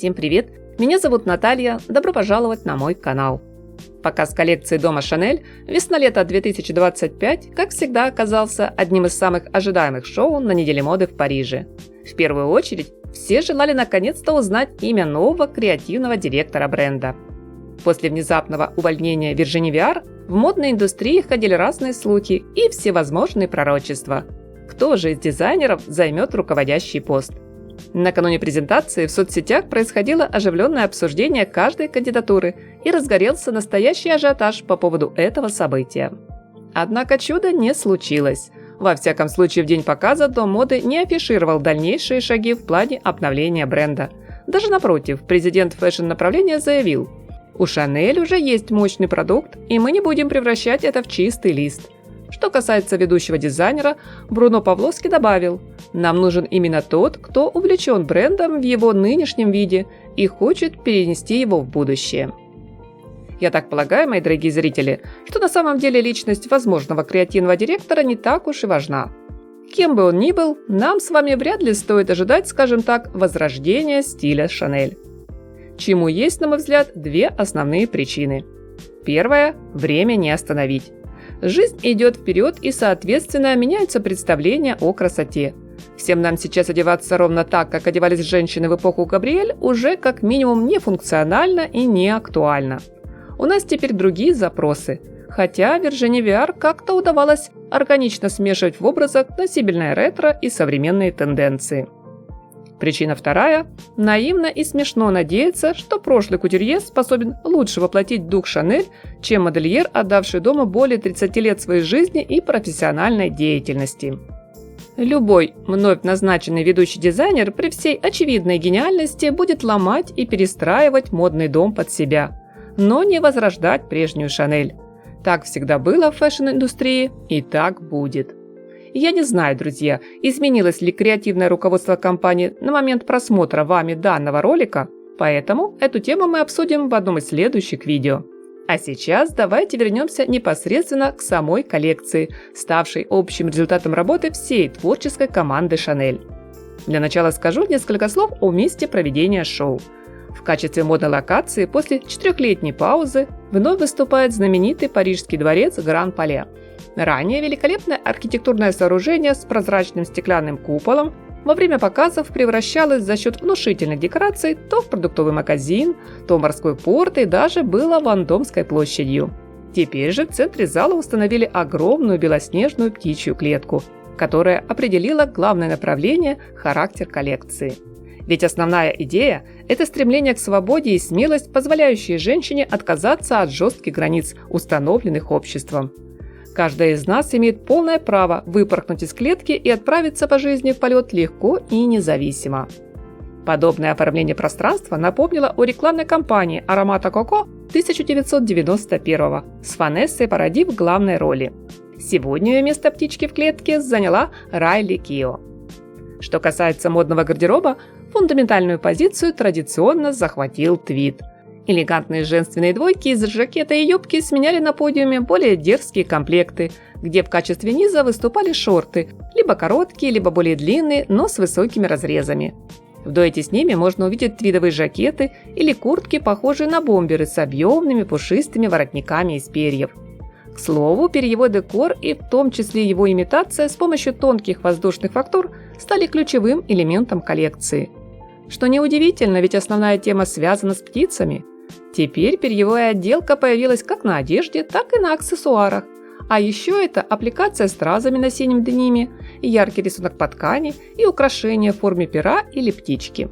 Всем привет! Меня зовут Наталья, добро пожаловать на мой канал. Показ коллекции дома Шанель весна-лето 2025, как всегда, оказался одним из самых ожидаемых шоу на неделе моды в Париже. В первую очередь, все желали наконец-то узнать имя нового креативного директора бренда. После внезапного увольнения Виржини Виар в модной индустрии ходили разные слухи и всевозможные пророчества. Кто же из дизайнеров займет руководящий пост? Накануне презентации в соцсетях происходило оживленное обсуждение каждой кандидатуры и разгорелся настоящий ажиотаж по поводу этого события. Однако чуда не случилось. Во всяком случае, в день показа Дом моды не афишировал дальнейшие шаги в плане обновления бренда. Даже напротив, президент фэшн-направления заявил: «У Шанель уже есть мощный продукт, и мы не будем превращать это в чистый лист». Что касается ведущего дизайнера, Бруно Павловский добавил: «Нам нужен именно тот, кто увлечен брендом в его нынешнем виде и хочет перенести его в будущее». Я так полагаю, мои дорогие зрители, что на самом деле личность возможного креативного директора не так уж и важна. Кем бы он ни был, нам с вами вряд ли стоит ожидать, скажем так, возрождения стиля Шанель. Чему есть, на мой взгляд, две основные причины. Первая – время не остановить. Жизнь идет вперед, и, соответственно, меняются представления о красоте. Всем нам сейчас одеваться ровно так, как одевались женщины в эпоху Габриэль, уже как минимум не функционально и не актуально. У нас теперь другие запросы. Хотя Виржини Виар как-то удавалось органично смешивать в образах носибельное ретро и современные тенденции. Причина вторая – наивно и смешно надеяться, что прошлый кутюрье способен лучше воплотить дух Шанель, чем модельер, отдавший дому более 30 лет своей жизни и профессиональной деятельности. Любой вновь назначенный ведущий дизайнер при всей очевидной гениальности будет ломать и перестраивать модный дом под себя, но не возрождать прежнюю Шанель. Так всегда было в фэшн-индустрии и так будет. Я не знаю, друзья, изменилось ли креативное руководство компании на момент просмотра вами данного ролика, поэтому эту тему мы обсудим в одном из следующих видео. А сейчас давайте вернемся непосредственно к самой коллекции, ставшей общим результатом работы всей творческой команды Шанель. Для начала скажу несколько слов о месте проведения шоу. В качестве модной локации после 4-летней паузы вновь выступает знаменитый парижский дворец Гран-Пале. Ранее великолепное архитектурное сооружение с прозрачным стеклянным куполом во время показов превращалось за счет внушительных декораций то в продуктовый магазин, то в морской порт и даже было Вандомской площадью. Теперь же в центре зала установили огромную белоснежную птичью клетку, которая определила главное направление, характер коллекции. Ведь основная идея – это стремление к свободе и смелость, позволяющие женщине отказаться от жестких границ, установленных обществом. Каждая из нас имеет полное право выпорхнуть из клетки и отправиться по жизни в полет легко и независимо. Подобное оформление пространства напомнило о рекламной кампании аромата Коко 1991 с Ванессой Паради в главной роли. Сегодня ее место птички в клетке заняла Райли Кио. Что касается модного гардероба, фундаментальную позицию традиционно захватил твид. Элегантные женственные двойки из жакета и юбки сменяли на подиуме более дерзкие комплекты, где в качестве низа выступали шорты, либо короткие, либо более длинные, но с высокими разрезами. В дуэте с ними можно увидеть твидовые жакеты или куртки, похожие на бомберы с объемными пушистыми воротниками из перьев. К слову, перьевой декор и в том числе его имитация с помощью тонких воздушных фактур стали ключевым элементом коллекции. Что неудивительно, ведь основная тема связана с птицами. Теперь перьевая отделка появилась как на одежде, так и на аксессуарах. А еще это аппликация стразами на синем дениме, яркий рисунок по ткани и украшения в форме пера или птички.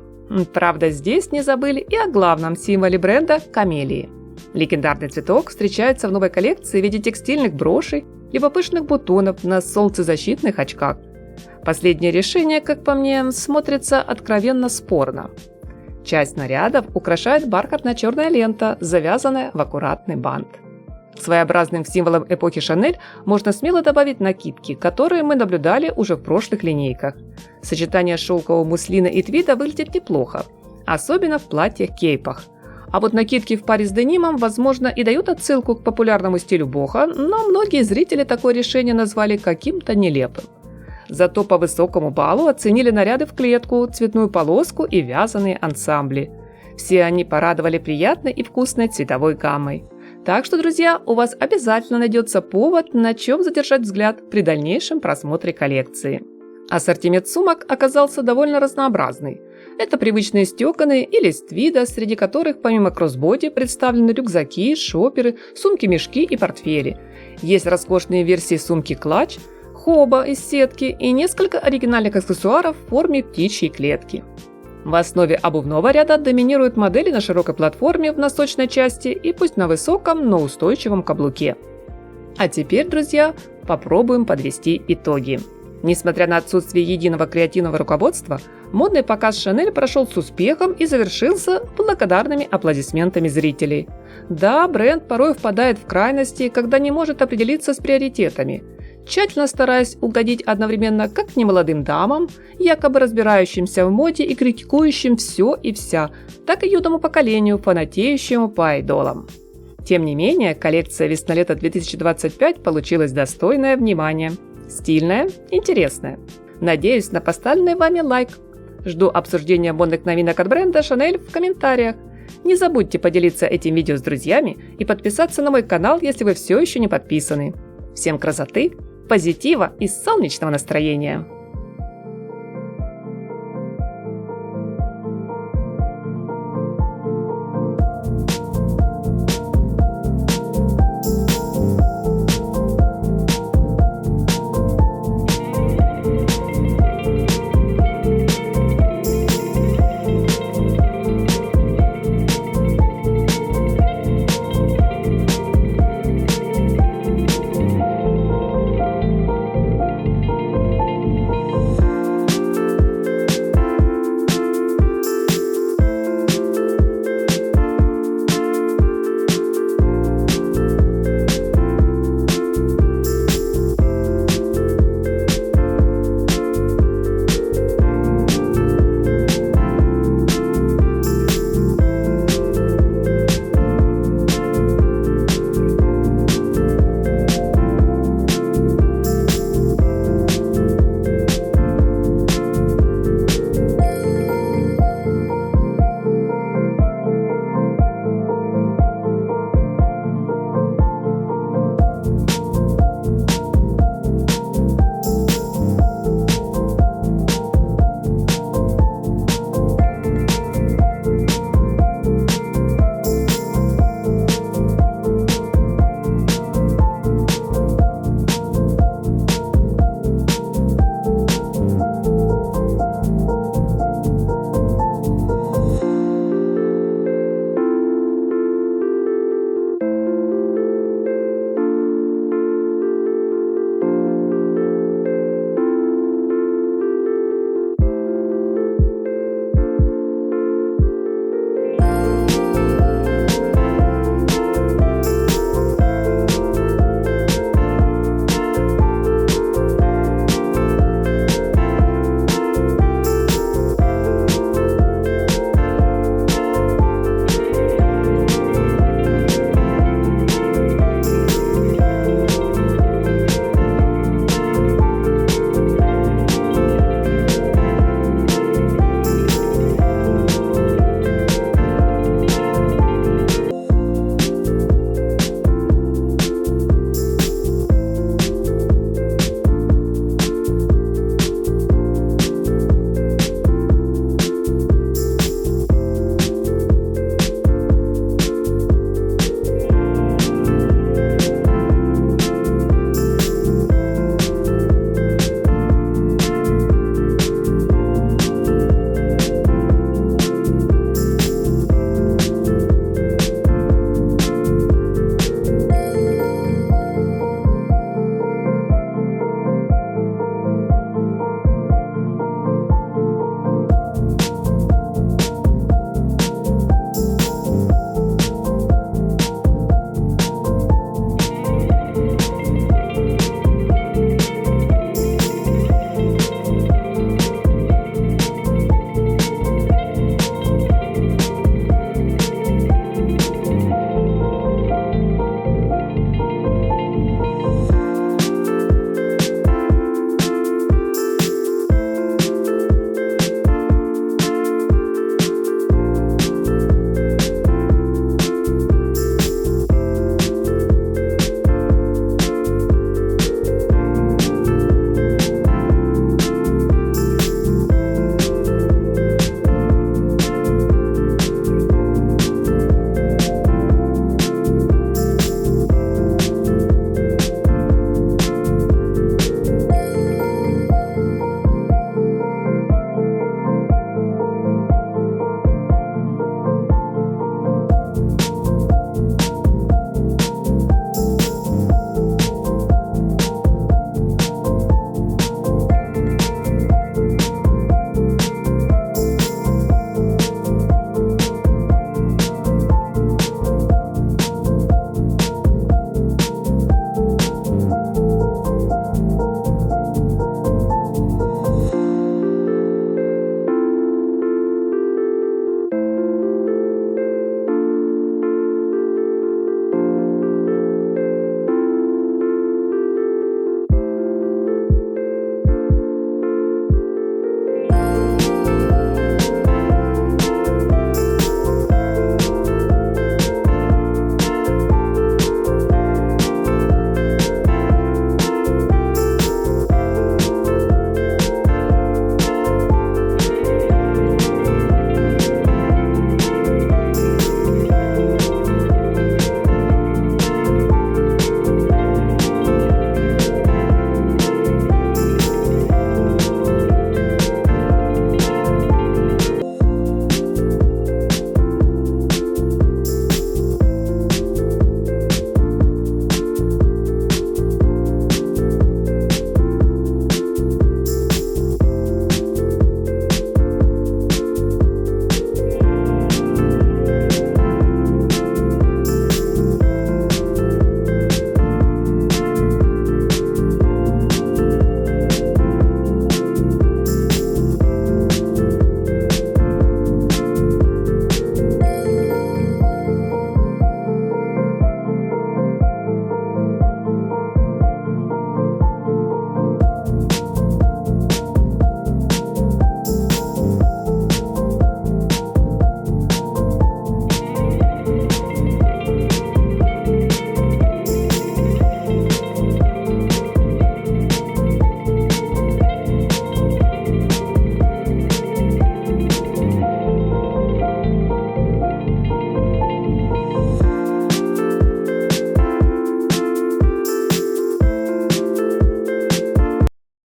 Правда, здесь не забыли и о главном символе бренда – камелии. Легендарный цветок встречается в новой коллекции в виде текстильных брошей либо пышных бутонов на солнцезащитных очках. Последнее решение, как по мне, смотрится откровенно спорно. Часть нарядов украшает бархатная черная лента, завязанная в аккуратный бант. Своеобразным символом эпохи Шанель можно смело добавить накидки, которые мы наблюдали уже в прошлых линейках. Сочетание шелкового муслина и твида выглядит неплохо, особенно в платьях-кейпах. А вот накидки в паре с денимом, возможно, и дают отсылку к популярному стилю бохо, но многие зрители такое решение назвали каким-то нелепым. Зато по высокому баллу оценили наряды в клетку, цветную полоску и вязаные ансамбли. Все они порадовали приятной и вкусной цветовой гаммой. Так что, друзья, у вас обязательно найдется повод, на чем задержать взгляд при дальнейшем просмотре коллекции. Ассортимент сумок оказался довольно разнообразный. Это привычные стёканые и листвида, среди которых помимо кроссбоди представлены рюкзаки, шоперы, сумки-мешки и портфели. Есть роскошные версии сумки клатч, хоба из сетки и несколько оригинальных аксессуаров в форме птичьей клетки. В основе обувного ряда доминируют модели на широкой платформе в носочной части и пусть на высоком, но устойчивом каблуке. А теперь, друзья, попробуем подвести итоги. Несмотря на отсутствие единого креативного руководства, модный показ Chanel прошел с успехом и завершился благодарными аплодисментами зрителей. Да, бренд порой впадает в крайности, когда не может определиться с приоритетами, тщательно стараясь угодить одновременно как немолодым дамам, якобы разбирающимся в моде и критикующим все и вся, так и юному поколению, фанатеющему по айдолам. Тем не менее, коллекция весна-лето 2025 получилась достойное внимания. Стильная, интересная. Надеюсь на поставленный вами лайк. Жду обсуждения модных новинок от бренда Chanel в комментариях. Не забудьте поделиться этим видео с друзьями и подписаться на мой канал, если вы все еще не подписаны. Всем красоты, позитива и солнечного настроения!